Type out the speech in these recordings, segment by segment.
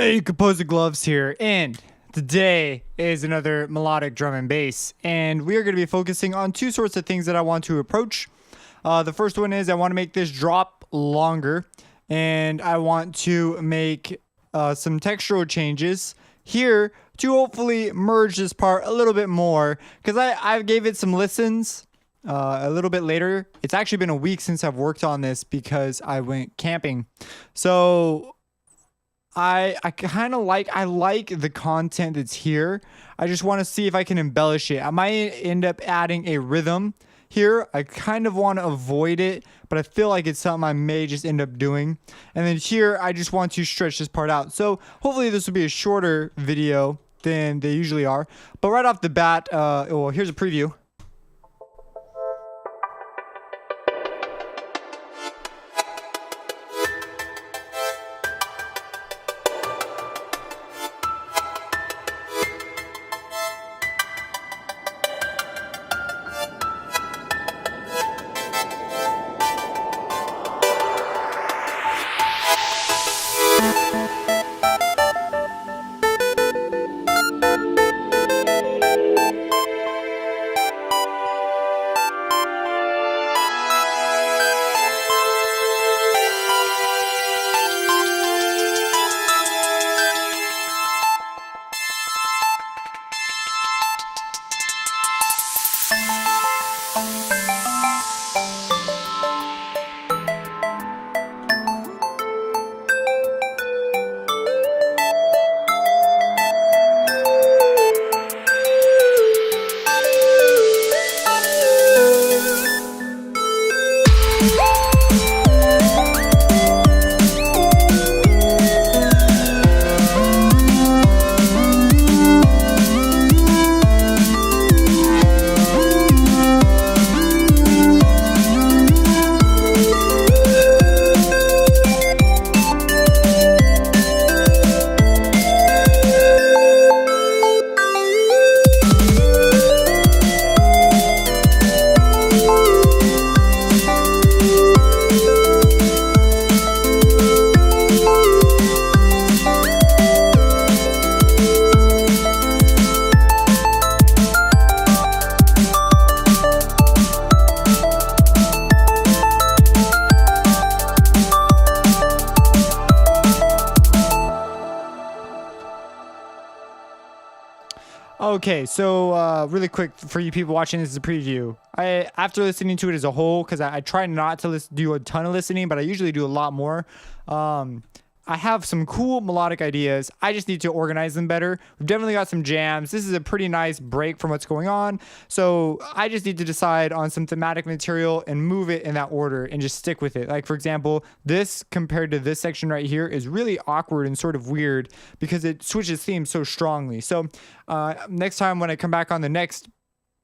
Hey, Composer Gloves here, and today is another melodic drum and bass, and we are going to be focusing on two sorts of things that I want to approach. The first one is I want to make this drop longer, and I want to make some textural changes here to hopefully merge this part a little bit more, because I gave it some listens a little bit later. It's actually been a week since I've worked on this because I went camping. So I kind of like the content that's here. I just want to see if I can embellish it. I might end up adding a rhythm here. I kind of want to avoid it, but I feel like it's something I may just end up doing. And then here, I just want to stretch this part out. So hopefully this will be a shorter video than they usually are. But right off the bat, well, here's a preview. Okay, so really quick for you people watching, this is a preview. After listening to it as a whole, because I try not to do a ton of listening, but I usually do a lot more. I have some cool melodic ideas. I just need to organize them better. We've definitely got some jams. This is a pretty nice break from what's going on. So I just need to decide on some thematic material and move it in that order and just stick with it. Like, for example, this compared to this section right here is really awkward and sort of weird because it switches themes so strongly. So next time when I come back on the next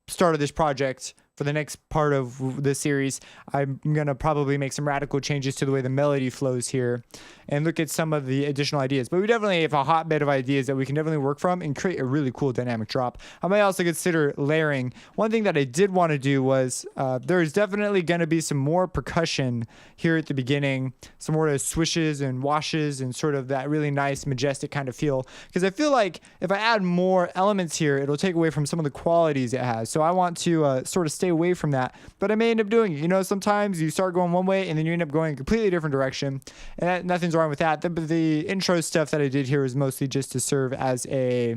start of this project, for the next part of this series, I'm going to probably make some radical changes to the way the melody flows here and look at some of the additional ideas. But we definitely have a hotbed of ideas that we can definitely work from and create a really cool dynamic drop. I might also consider layering. One thing that I did want to do was there's definitely going to be some more percussion here at the beginning, some more swishes and washes and sort of that really nice, majestic kind of feel. Because I feel like if I add more elements here, it'll take away from some of the qualities it has. So I want to sort of stay away from that, but I may end up doing it. You know, sometimes you start going one way and then you end up going a completely different direction, and nothing's wrong with that. The intro stuff that I did here was mostly just to serve as a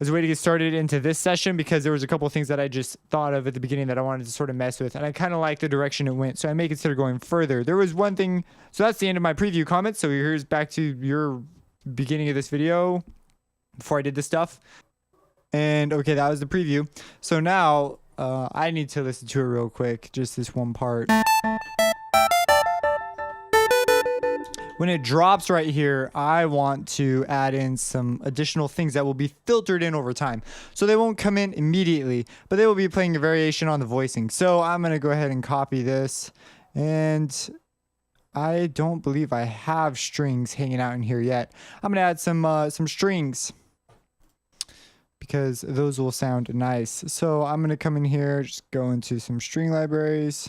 way to get started into this session, because there was a couple of things that I just thought of at the beginning that I wanted to sort of mess with, and I kind of like the direction it went, so I may consider going further. There was one thing, so that's the end of my preview comments. So here's back to your beginning of this video before I did this stuff. And okay, that was the preview. So now I need to listen to it real quick, just this one part. When it drops right here, I want to add in some additional things that will be filtered in over time. So they won't come in immediately, but they will be playing a variation on the voicing. So I'm going to go ahead and copy this. And I don't believe I have strings hanging out in here yet. I'm going to add some strings, because those will sound nice. So I'm going to come in here, just go into some string libraries.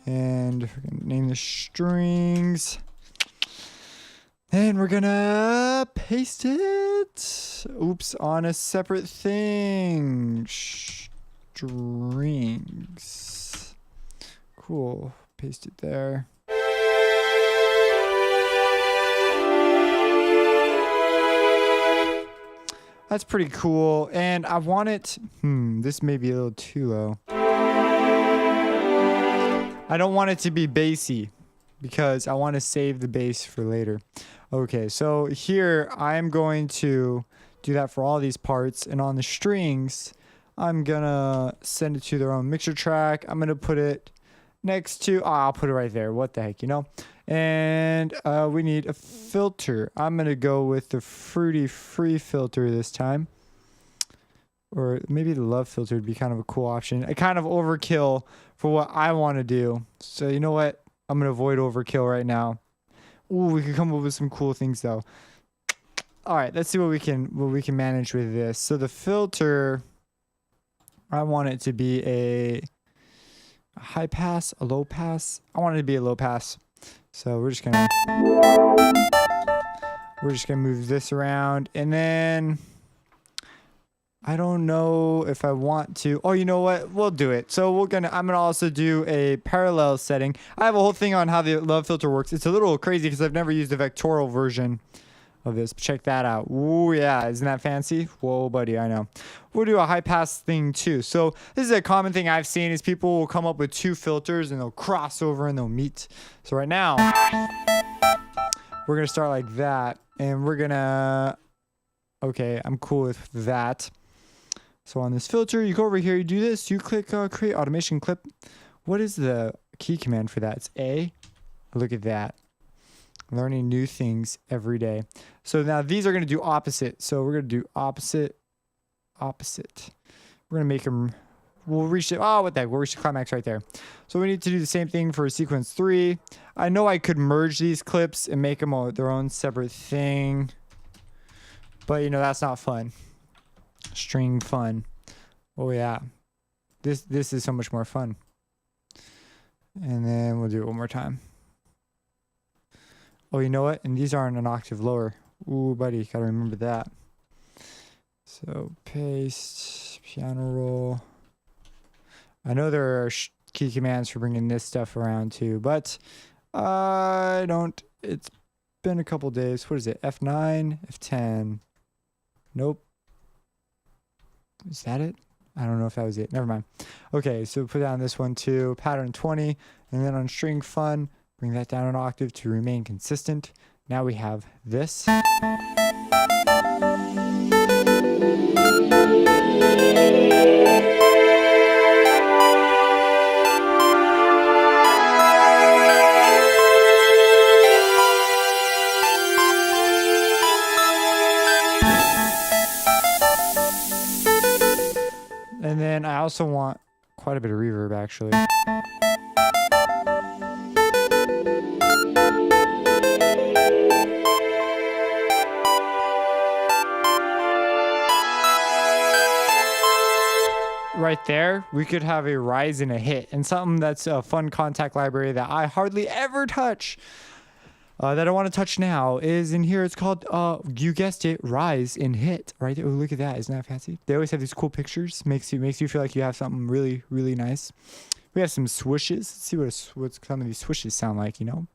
And we're going to name the strings. And we're gonna paste it. Oops, on a separate thing. Strings. Cool. Paste it there. That's pretty cool. And I want it. This may be a little too low. I don't want it to be bassy because I want to save the bass for later. Okay, so here I'm going to do that for all these parts. And on the strings, I'm gonna send it to their own mixer track. I'm gonna put it next to, I'll put it right there. What the heck, you know? And we need a filter. I'm gonna go with the Fruity Free filter this time. Or maybe the Love filter would be kind of a cool option. I kind of overkill for what I want to do. So you know what? I'm gonna avoid overkill right now. Ooh, we could come up with some cool things though. All right, let's see what we can manage with this. So the filter, I want it to be a high pass, a low pass. I want it to be a low pass. So we're just gonna move this around, and then I don't know if I want to. Oh, you know what? We'll do it. So I'm gonna also do a parallel setting. I have a whole thing on how the Love filter works. It's a little crazy because I've never used a vectorial version of this. Check that out. Ooh, yeah, isn't that fancy? Whoa, buddy, I know. We'll do a high pass thing too. So this is a common thing I've seen is people will come up with two filters and they'll cross over and they'll meet. So right now, we're gonna start like that, and we're gonna. Okay, I'm cool with that. So on this filter, you go over here, you do this, you click create automation clip. What is the key command for that? It's A. Look at that. Learning new things every day. So now these are going to do opposite. So we're going to do opposite. We're going to make them, we'll reach it. Oh, what the heck? We'll reach the climax right there. So we need to do the same thing for sequence 3. I know I could merge these clips and make them all their own separate thing. But you know, that's not fun. String fun. Oh yeah. This is so much more fun. And then we'll do it one more time. Oh, you know what? And these aren't an octave lower. Ooh, buddy, gotta remember that. So paste, piano roll. I know there are key commands for bringing this stuff around too, but I don't. It's been a couple days. What is it? F9, F10. Nope. Is that it? I don't know if that was it. Never mind. Okay, so put down this one too. Pattern 20, and then on string fun, bring that down an octave to remain consistent. Now we have this. And then I also want quite a bit of reverb actually. Right there, we could have a rise and a hit, and something that's a fun contact library that I hardly ever touch, that I want to touch now is in here. It's called, you guessed it, rise and hit. Right there. Oh, look at that! Isn't that fancy? They always have these cool pictures. Makes you feel like you have something really, really nice. We have some swooshes. Let's see what some of these swooshes sound like. You know.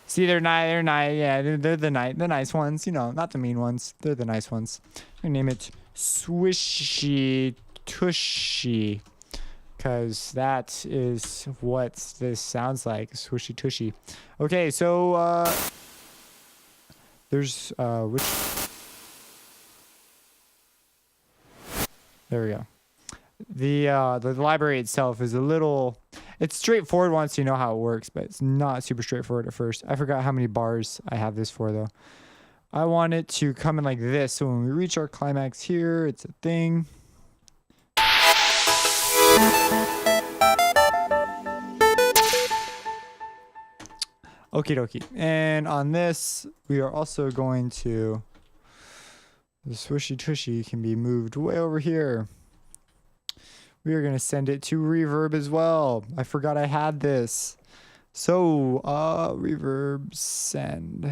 See, they're nice. Yeah, they're the nice ones. You know, not the mean ones. They're the nice ones. I name it Swishy Tushy, because that is what this sounds like. Swishy Tushy. Okay, so there's which. There we go. The library itself is a little. It's straightforward once you know how it works, but it's not super straightforward at first. I forgot how many bars I have this for though. I want it to come in like this, so when we reach our climax here, it's a thing. Okie dokie. And on this, we are also going to, the swishy tushy can be moved way over here. We are going to send it to reverb as well. I forgot I had this. So, reverb send.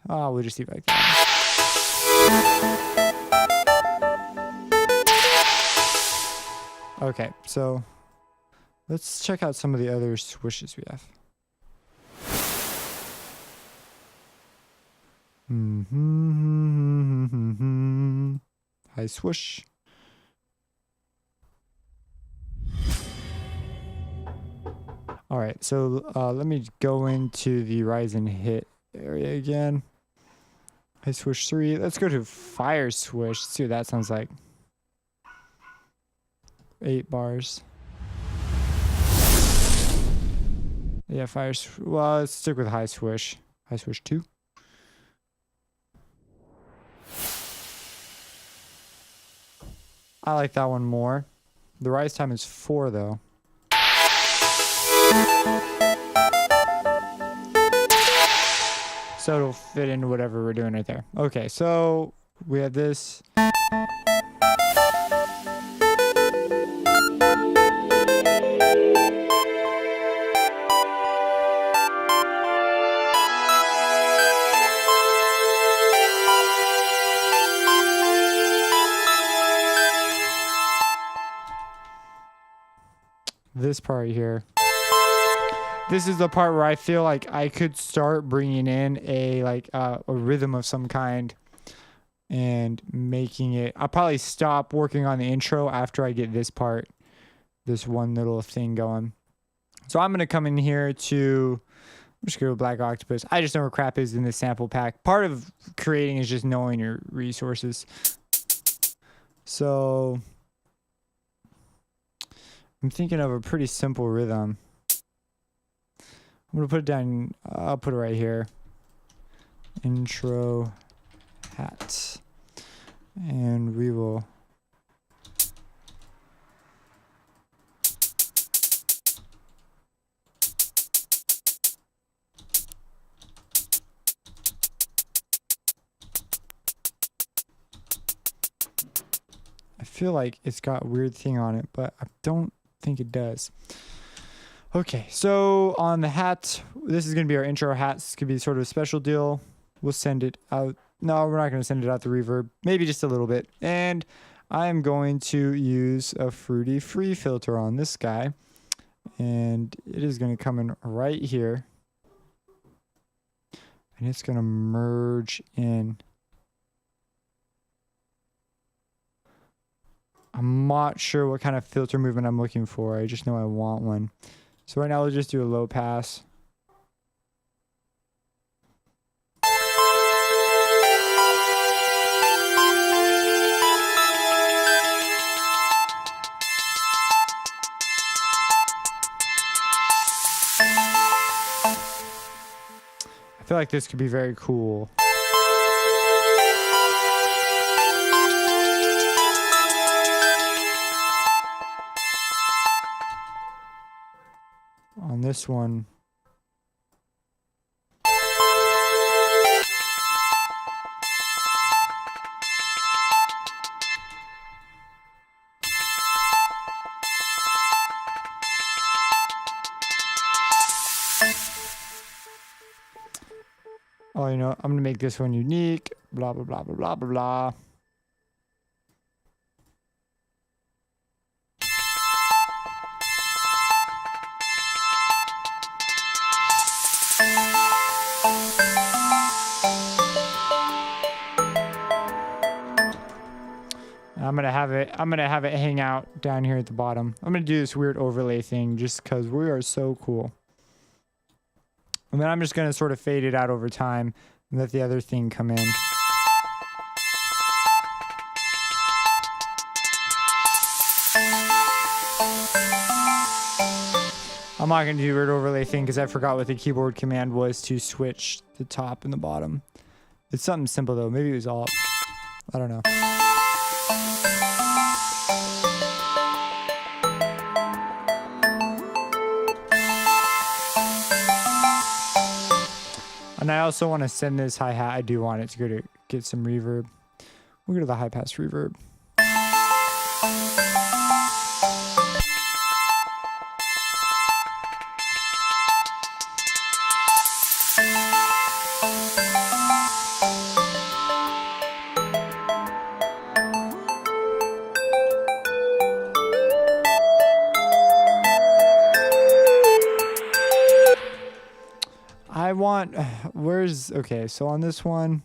Oh, we'll just leave it like that. Okay, so let's check out some of the other swishes we have. High swoosh. All right, so let me go into the rise and hit area again. High swoosh 3. Let's go to fire swoosh. Let's see what that sounds like. 8 bars. Yeah, fire. Well, let's stick with high swoosh. High swoosh 2. I like that one more. The rise time is 4 though. So it'll fit into whatever we're doing right there. Okay, so we have this. This part here. This is the part where I feel like I could start bringing in a rhythm of some kind and making it. I'll probably stop working on the intro after I get this part, this one little thing going. So I'm going to come in here to, I'm just going to go Black Octopus. I just know where crap is in this sample pack. Part of creating is just knowing your resources. So I'm thinking of a pretty simple rhythm. I'm going to put it down. I'll put it right here. Intro hat. And we will. I feel like it's got a weird thing on it, but I don't think it does. Okay, so on the hat, this is going to be our intro hat. This could be sort of a special deal. We'll send it out. No, we're not going to send it out the reverb. Maybe just a little bit. And I'm going to use a Fruity Free filter on this guy. And it is going to come in right here. And it's going to merge in. I'm not sure what kind of filter movement I'm looking for. I just know I want one. So right now we'll just do a low pass. I feel like this could be very cool. On this one, oh, you know, I'm gonna make this one unique. Blah blah blah blah blah blah blah. I'm gonna have it hang out down here at the bottom. I'm gonna do this weird overlay thing just because we are so cool. And then I'm just gonna sort of fade it out over time and let the other thing come in. I'm not gonna do weird overlay thing because I forgot what the keyboard command was to switch the top and the bottom. It's something simple though. Maybe it was Alt. I don't know. And I also want to send this hi-hat. I do want it to go to get some reverb. We'll go to the high pass reverb. want, where's, okay, so on this one,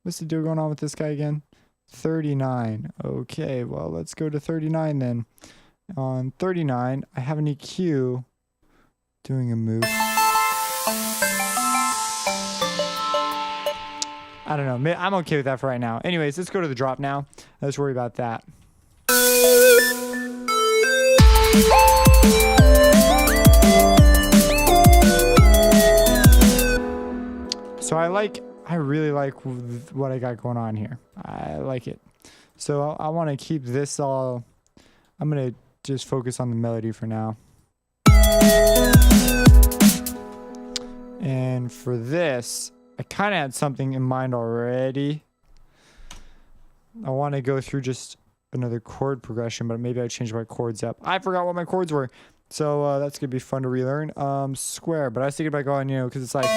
what's the deal going on with this guy again? 39. Okay, well, let's go to 39 then. On 39, I have an EQ doing a move. I don't know. I'm okay with that for right now. Anyways, let's go to the drop now. Let's worry about that. So I really like what I got going on here. I like it. So I want to keep this all, I'm going to just focus on the melody for now. And for this, I kind of had something in mind already. I want to go through just another chord progression, but maybe I changed my chords up. I forgot what my chords were. So that's going to be fun to relearn. Square, but I was thinking about going, you know, because it's like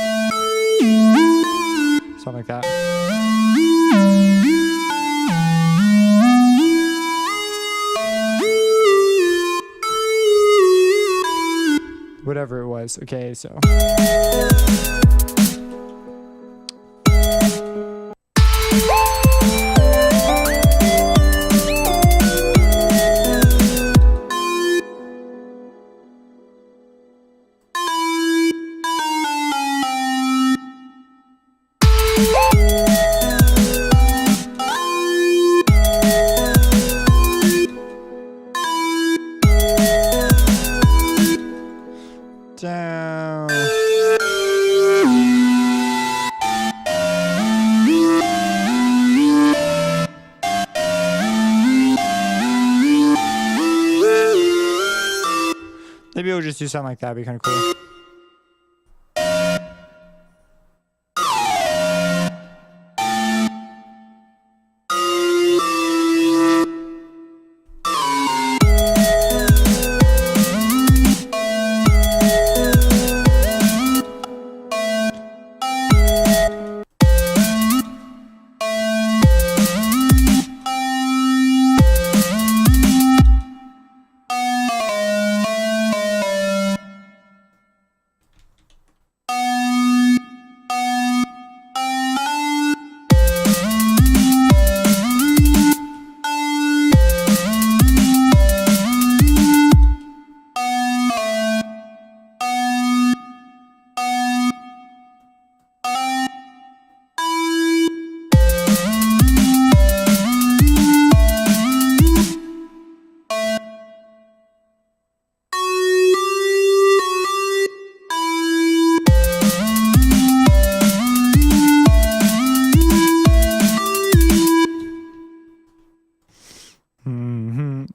something like that. Whatever it was. Okay, so. Down. Maybe we'll just do something like that. It'd be kind of cool.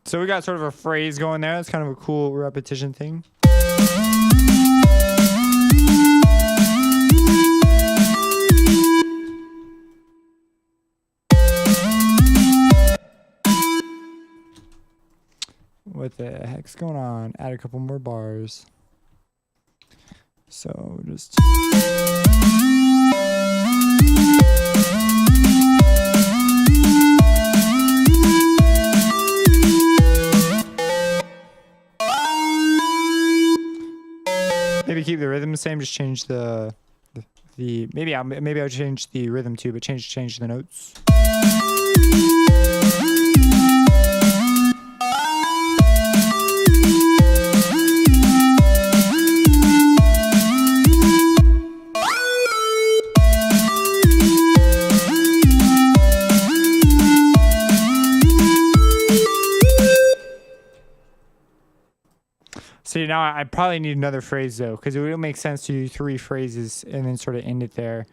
So we got sort of a phrase going there. That's kind of a cool repetition thing. What the heck's going on? Add a couple more bars. So just... Maybe keep the rhythm the same, just change the maybe I'll change the rhythm too, but change the notes. See, now I probably need another phrase though, because it would make sense to do 3 phrases and then sort of end it there.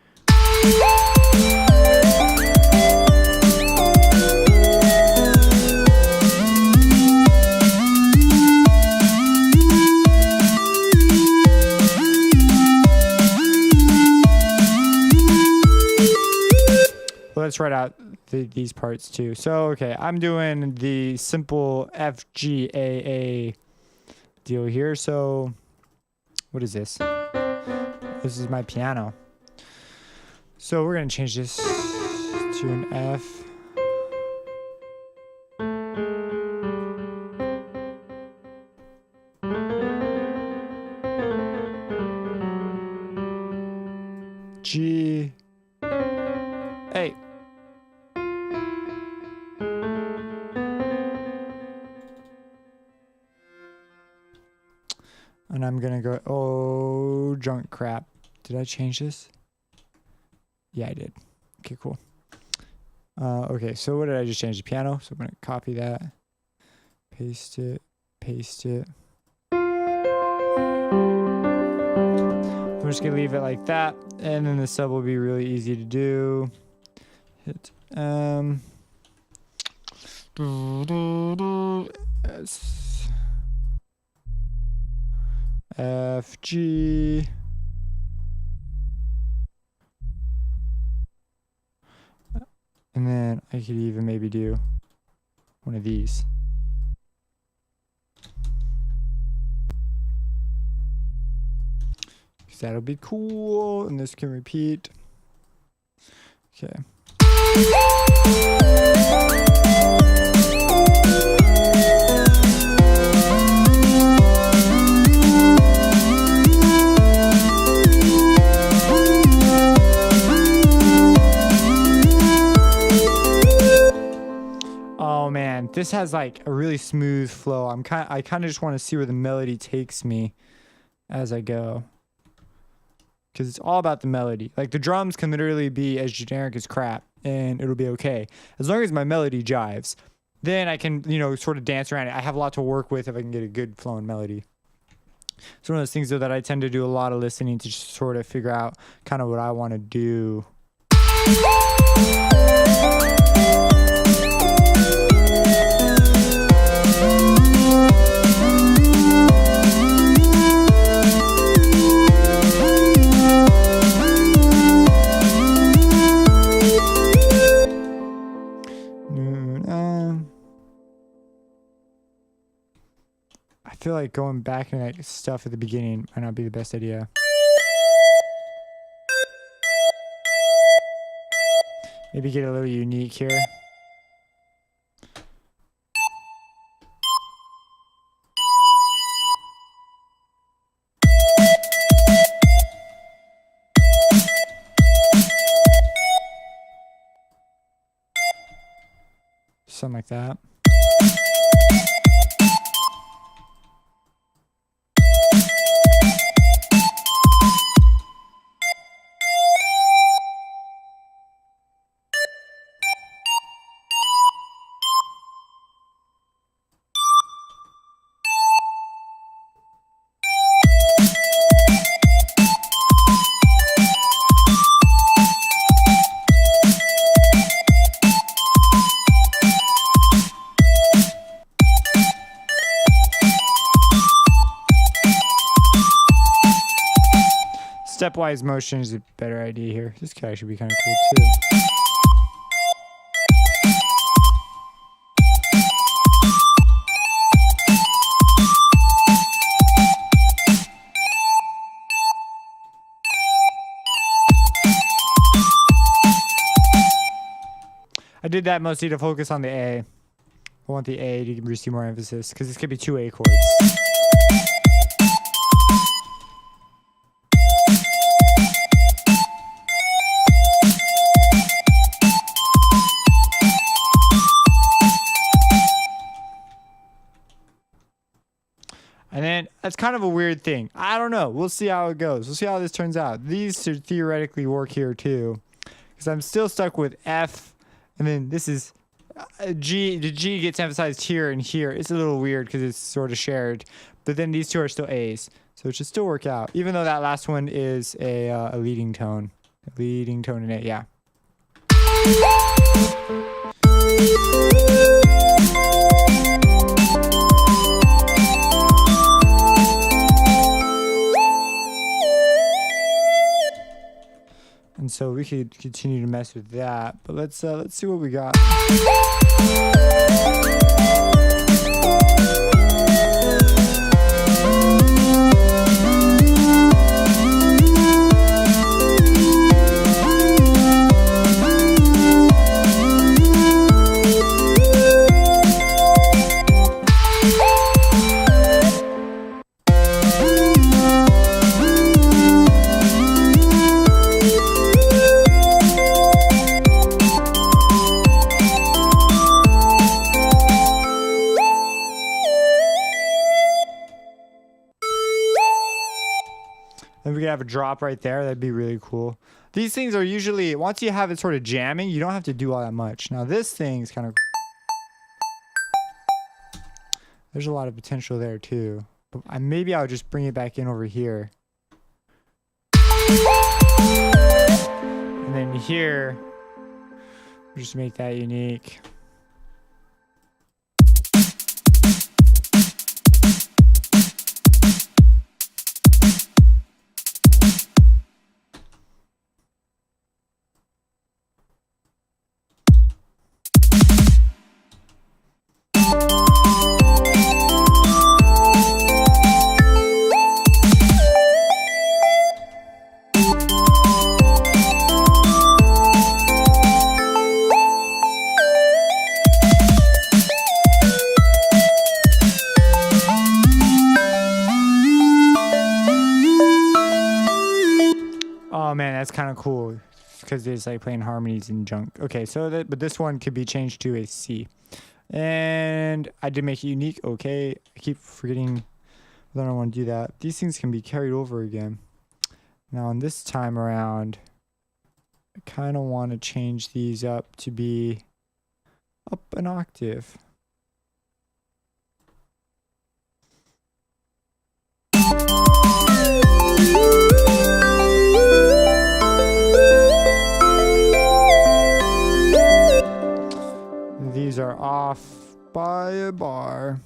Let's write out these parts too. So, okay, I'm doing the simple F, G, A deal here. So what is this? This is my piano. So we're going to change this to an F. And I'm gonna go, oh, junk crap. Did I change this? Yeah, I did. Okay, cool. Okay, so what did I just change? The piano. So I'm gonna copy that, paste it, paste it. I'm just gonna leave it like that, and then the sub will be really easy to do. Hit S F G. And then I could even maybe do one of these. Because that'll be cool. And this can repeat. Okay. Oh man, this has like a really smooth flow. I kind of just want to see where the melody takes me as I go. Because it's all about the melody. Like the drums can literally be as generic as crap and it'll be okay. As long as my melody jives, then I can, you know, sort of dance around it. I have a lot to work with if I can get a good flowing melody. It's one of those things though that I tend to do a lot of listening to just sort of figure out kind of what I want to do. I feel like going back and like stuff at the beginning might not be the best idea. Maybe get a little unique here. Something like that. Stepwise motion is a better idea here. This could actually be kind of cool too. I did that mostly to focus on the A. I want the A to receive more emphasis because this could be two A chords. And then that's kind of a weird thing. I don't know. We'll see how it goes. We'll see how this turns out. These should theoretically work here too. Because I'm still stuck with F. And then this is G. The G gets emphasized here and here. It's a little weird because it's sort of shared. But then these two are still A's. So it should still work out. Even though that last one is a leading tone. A leading tone in A, yeah. And so we could continue to mess with that, but let's see what we got. we could have a drop right there. That'd be really cool. These things are usually, once you have it sort of jamming, you don't have to do all that much. Now this thing's kind of, there's a lot of potential there too. But maybe I'll just bring it back in over here. And then here, just make that unique. Oh man, that's kind of cool because it's like playing harmonies and junk. Okay, so but this one could be changed to a C. And I did make it unique. Okay, I keep forgetting that I don't want to do that. These things can be carried over again. Now, on this time around, I kind of want to change these up to be up an octave. These are off by a bar.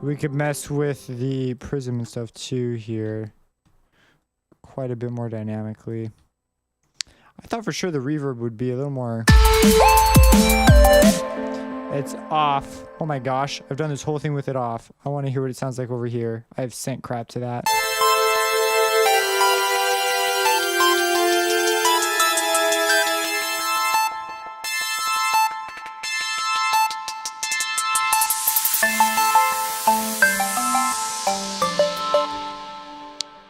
We could mess with the prism and stuff too here quite a bit more dynamically. I thought for sure the reverb would be a little more. It's off. Oh my gosh, I've done this whole thing with it off. I want to hear what it sounds like over here. I've sent crap to that.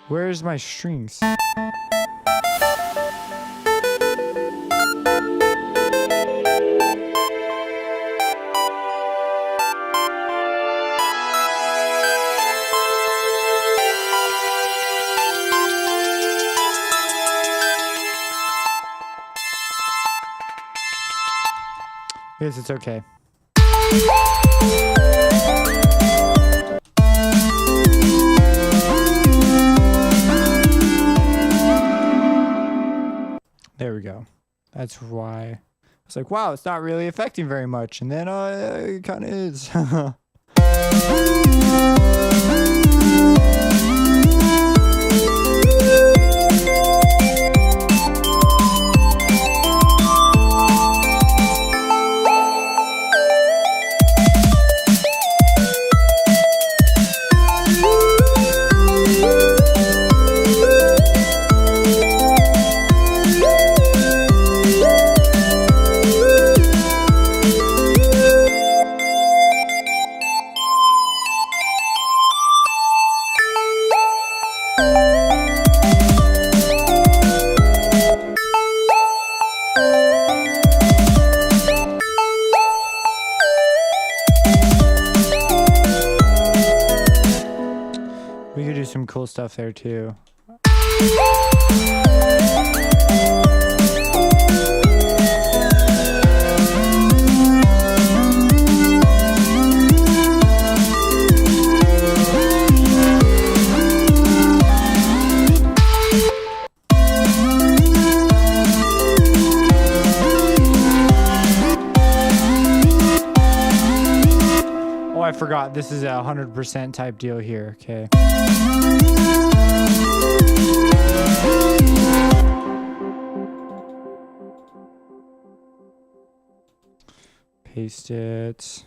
Where's my strings? Yes, it's okay. There we go. That's why I was like, wow, it's not really affecting very much. And then it kind of is. We could do some cool stuff there too. Oh, I forgot. This is a 100% type deal here. Okay. Paste it.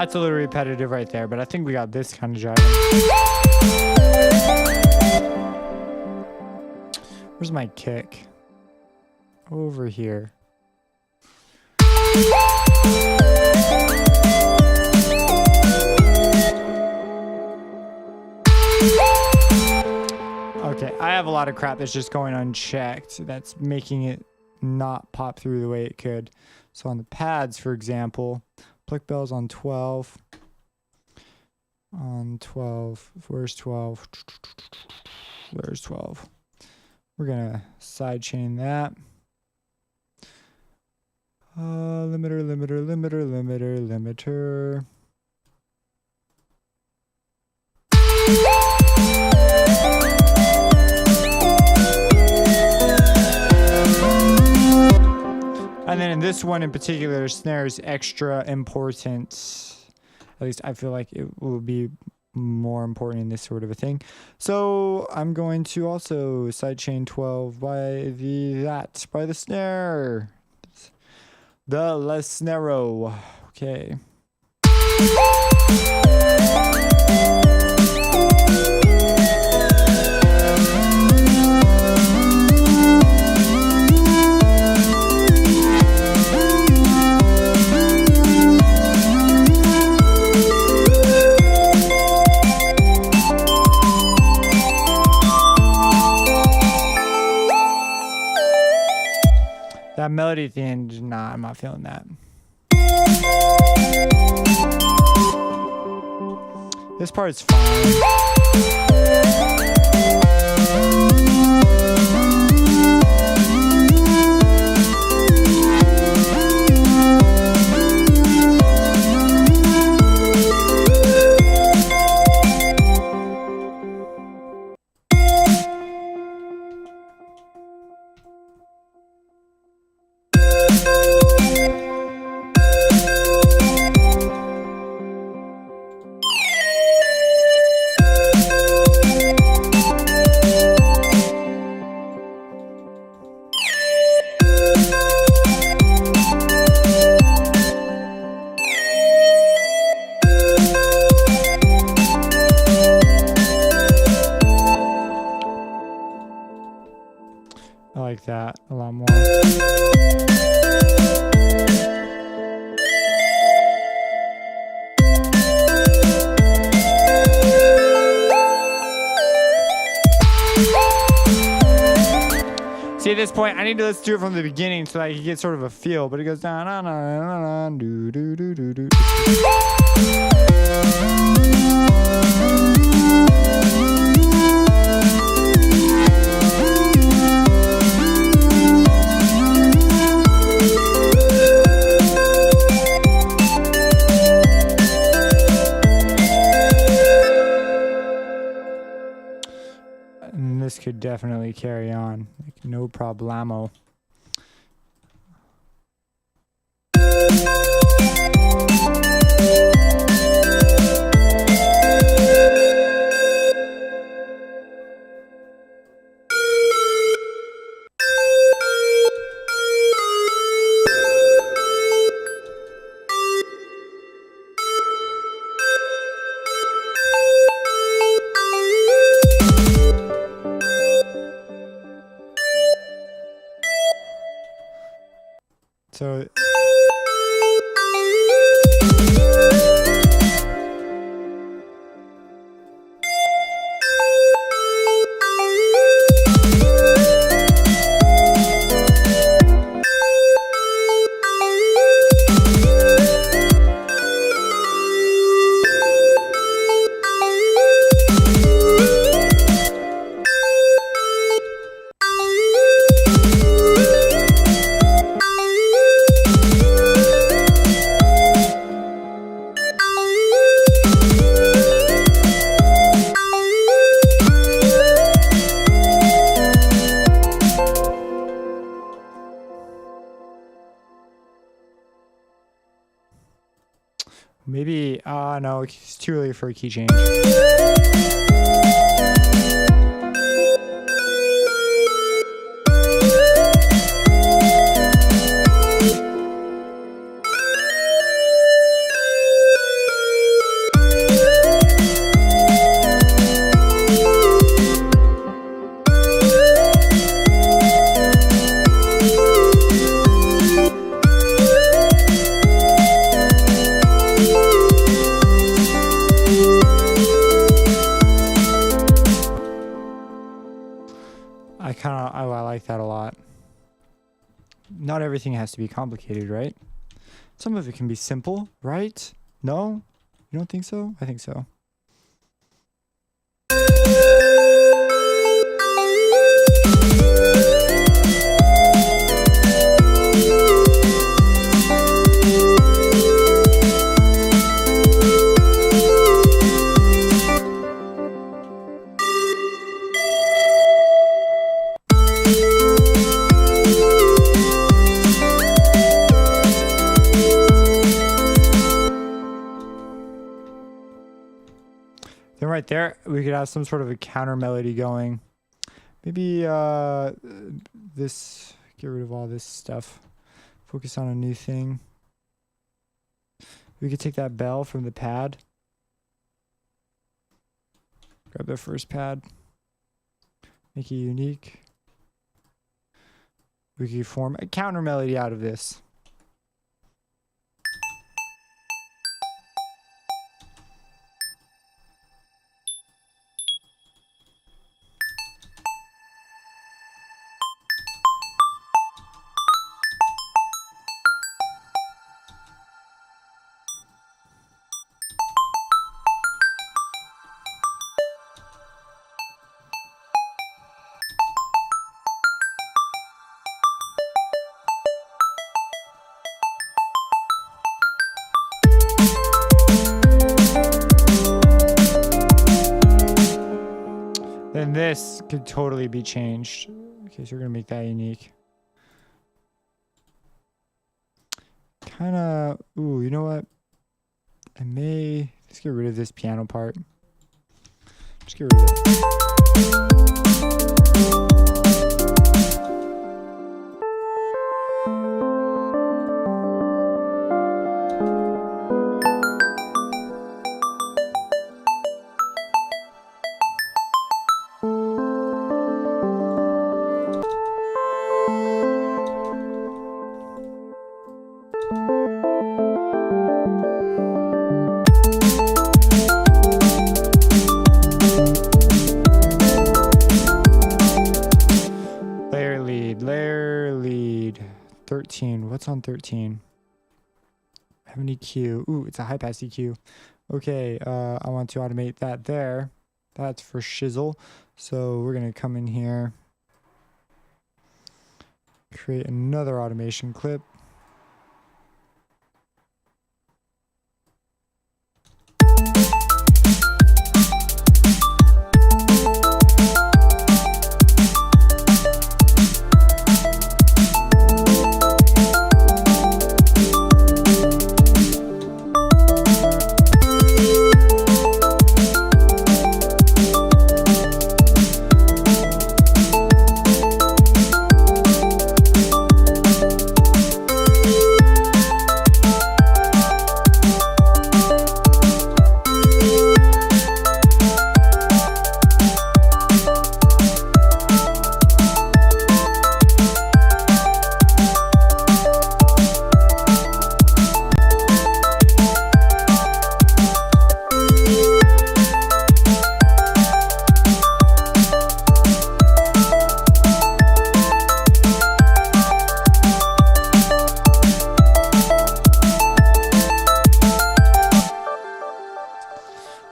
That's a little repetitive right there, but I think we got this kind of jive. Where's my kick? Over here. Okay, I have a lot of crap that's just going unchecked. That's making it not pop through the way it could. So on the pads, for example, Plick bells on 12. On 12. Where's 12? There's 12. We're going to sidechain that. Limiter, limiter, limiter, limiter, limiter. And then in this one in particular, snare is extra important. At least I feel like it will be more important in this sort of a thing. So I'm going to also sidechain 12 by the snare. The La Snaro. Okay. That melody at the end, nah, I'm not feeling that. This part's fine. I like that a lot more. See, at this point, I need to let's do it from the beginning so that I can get sort of a feel. But it goes down, do do do do do. And this could definitely carry on, like no problemo. So maybe, no, it's too early for a key change. I like that a lot. Not everything has to be complicated, right? Some of it can be simple, right? No? You don't think so? I think so. Then right there, we could have some sort of a counter melody going. Maybe this, get rid of all this stuff. Focus on a new thing. We could take that bell from the pad. Grab the first pad. Make it unique. We could form a counter melody out of this. Then this could totally be changed. Okay, so we're gonna make that unique. Kinda, ooh, you know what? Let's get rid of this piano part. Just get rid of it. Layer lead 13. What's on 13? Have an EQ. Ooh, it's a high pass EQ. Okay, I want to automate that there. That's for shizzle. So we're gonna come in here, create another automation clip.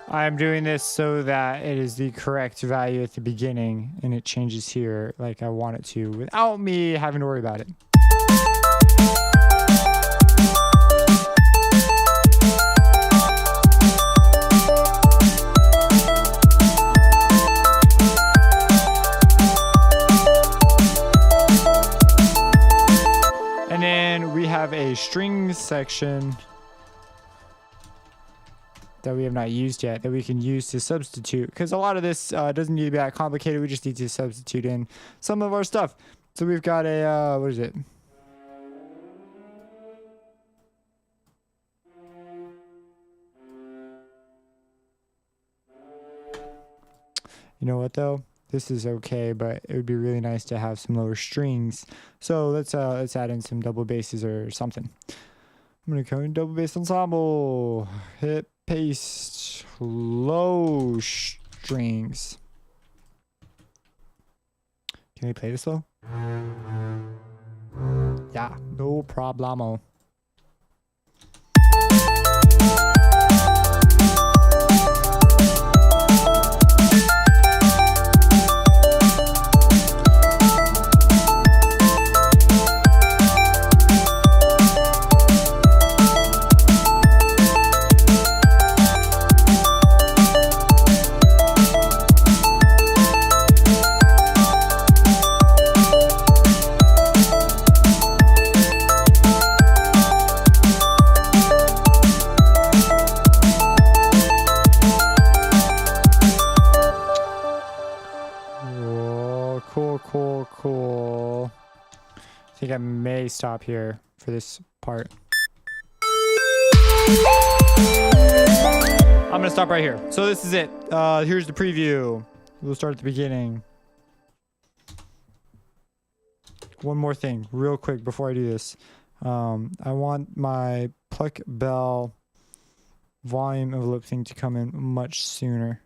I'm doing this so that it is the correct value at the beginning and it changes here like I want it to without me having to worry about it. And then we have a strings section that we have not used yet that we can use to substitute, because a lot of this doesn't need to be that complicated. We just need to substitute in some of our stuff. So we've got a what is it? You know what though? This is okay, but it would be really nice to have some lower strings. So let's add in some double basses or something. I'm gonna come in double bass ensemble. Hit paste low strings. Okay, Can we play this though? Yeah, no problemo. Cool. I think I may stop here for this part. I'm gonna stop right here. So this is it. Here's the preview. We'll start at the beginning. One more thing, real quick, before I do this. I want my pluck bell volume envelope thing to come in much sooner.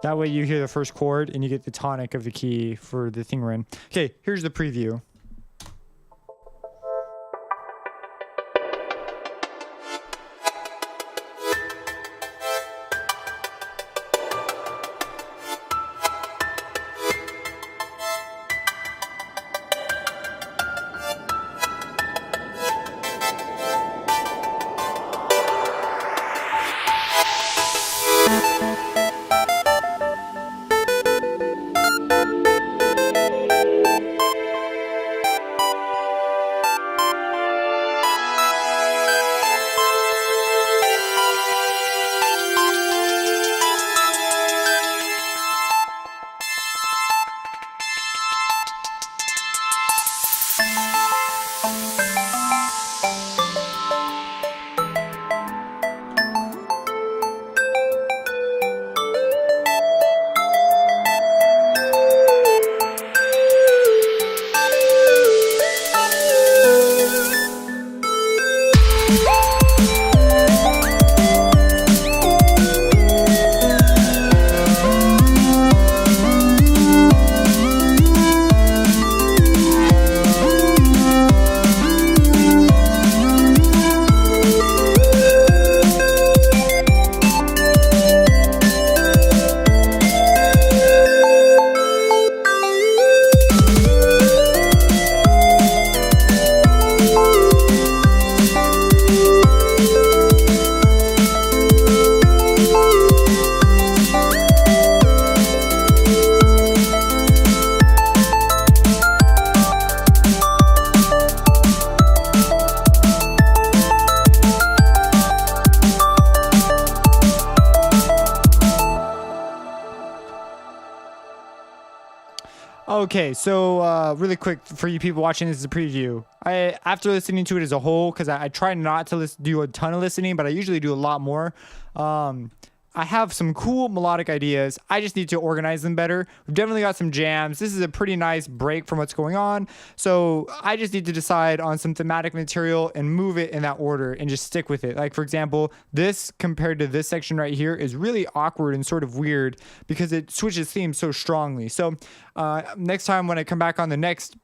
That way you hear the first chord and you get the tonic of the key for the thing we're in. Okay, here's the preview. Okay, so really quick for you people watching, this is a preview. After listening to it as a whole, because I try not to do a ton of listening, but I usually do a lot more. I have some cool melodic ideas. I just need to organize them better. We've definitely got some jams. This is a pretty nice break from what's going on. So I just need to decide on some thematic material and move it in that order and just stick with it. Like, for example, this compared to this section right here is really awkward and sort of weird because it switches themes so strongly. So next time when I come back on the next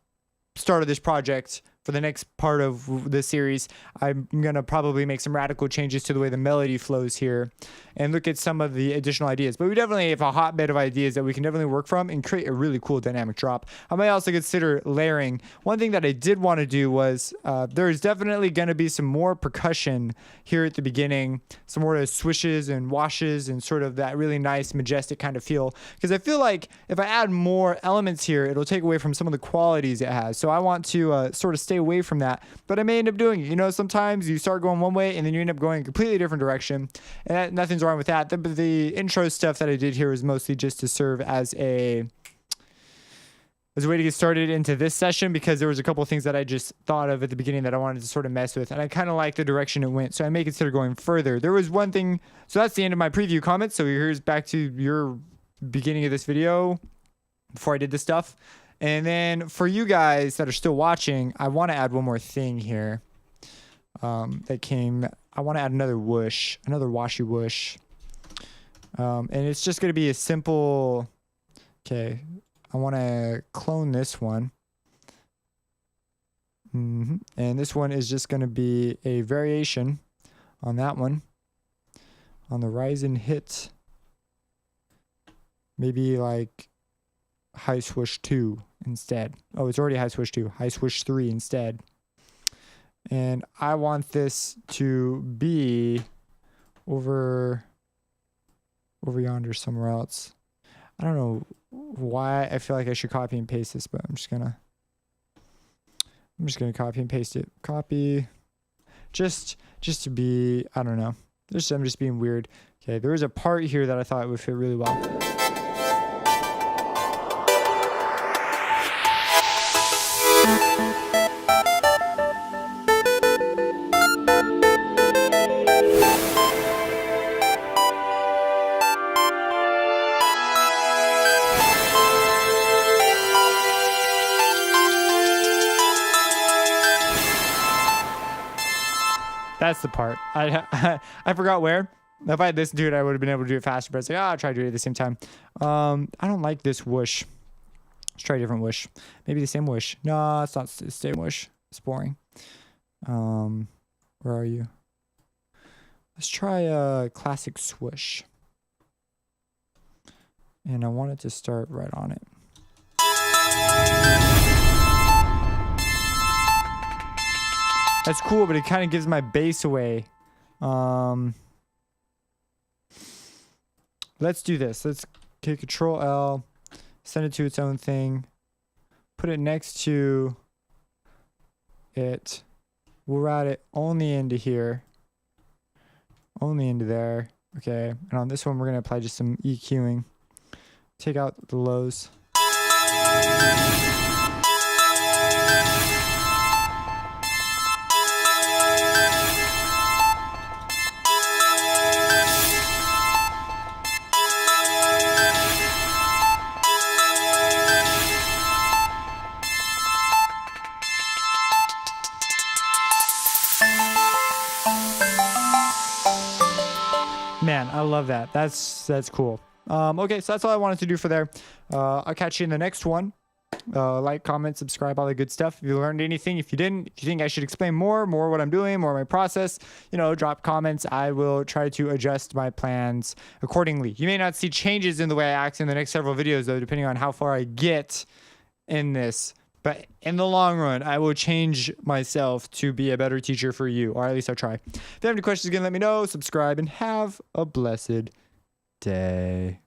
start of this project, for the next part of this series, I'm going to probably make some radical changes to the way the melody flows here and look at some of the additional ideas. But we definitely have a hotbed of ideas that we can definitely work from and create a really cool dynamic drop. I might also consider layering. One thing that I did want to do was there's definitely going to be some more percussion here at the beginning, some more swishes and washes and sort of that really nice, majestic kind of feel. Because I feel like if I add more elements here, it'll take away from some of the qualities it has. So I want to sort of stay away from that, but I may end up doing it. You know, sometimes you start going one way and then you end up going a completely different direction, and nothing's wrong with that. The intro stuff that I did here was mostly just to serve as a way to get started into this session, because there was a couple of things that I just thought of at the beginning that I wanted to sort of mess with, and I kind of like the direction it went, so I may consider going further. There was one thing, so that's the end of my preview comments. So here's back to your beginning of this video before I did this stuff. And then for you guys that are still watching, I want to add one more thing here. I want to add another whoosh, another washy whoosh. And it's just going to be a simple Okay, I want to clone this one. And this one is just going to be a variation on that one. On the Ryzen hit. Maybe like high swoosh 2 instead. Oh, it's already high swoosh 2. High swoosh 3 instead. And I want this to be over yonder somewhere else. I don't know why I feel like I should copy and paste this, but I'm just gonna copy and paste it. Copy. Just to be, I don't know. I'm just being weird. Okay, there was a part here that I thought would fit really well. That's the part. I forgot where. If I had listened to it, I would have been able to do it faster. But it's like, I'll try to do it at the same time. I don't like this whoosh. Let's try a different whoosh. Maybe the same whoosh. No, it's not the same whoosh. It's boring. Where are you? Let's try a classic swoosh. And I want it to start right on it. That's cool, but it kind of gives my bass away. Let's do this. Let's hit Control L, send it to its own thing, put it next to it. We'll route it only into here, only into there. Okay, and on this one, we're going to apply just some EQing. Take out the lows. Man, I love that. That's cool. Okay, so that's all I wanted to do for there. I'll catch you in the next one. Like, comment, subscribe, all that good stuff. If you learned anything, if you didn't, if you think I should explain more what I'm doing, more my process, drop comments. I will try to adjust my plans accordingly. You may not see changes in the way I act in the next several videos, though, depending on how far I get in this. But in the long run, I will change myself to be a better teacher for you, or at least I'll try. If you have any questions, again, let me know. Subscribe and have a blessed day.